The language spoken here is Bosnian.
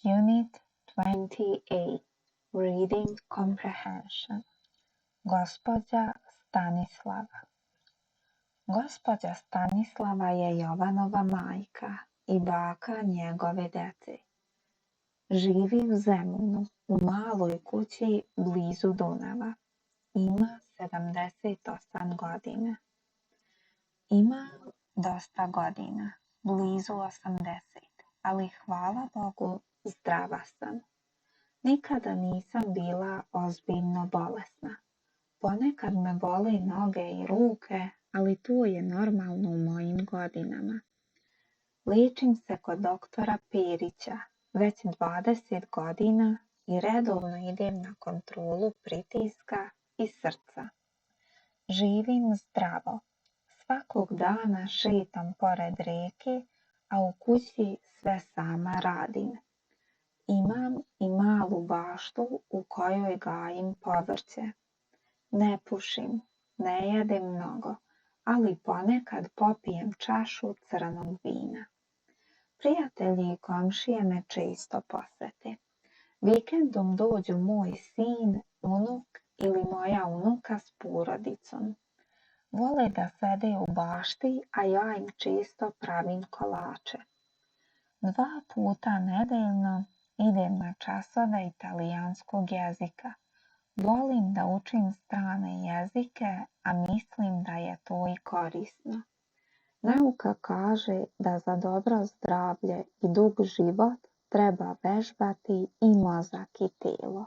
Unit 28 Reading Comprehension. Gospođa Stanislava. Gospođa Stanislava je Jovanova majka i baka njegove dece. Živi u Zemunu, u maloj kući blizu Dunava. Ima 78 godina. Ima dosta godina, blizu 80, ali hvala Bogu zdrava sam. Nikada nisam bila ozbiljno bolesna. Ponekad me bole noge i ruke, ali to je normalno u mojim godinama. Liječim se kod doktora Perića već 20 godina i redovno idem na kontrolu pritiska i srca. Živim zdravo. Svakog dana šetam pored rijeke, a u kući sve sama radim. Imam i malu baštu u kojoj gajim povrće. Ne pušim, ne jedem mnogo, ali ponekad popijem čašu crnog vina. Prijatelji i komšije me često posete. Vikendom dođu moj sin, unuk ili moja unuka s porodicom. Vole da sede u bašti, a ja im često pravim kolače. 2 puta nedeljno idem na časove italijanskog jezika. Volim da učim strane jezike, a mislim da je to i korisno. Nauka kaže da za dobro zdravlje i dug život treba vežbati i mozak i telo.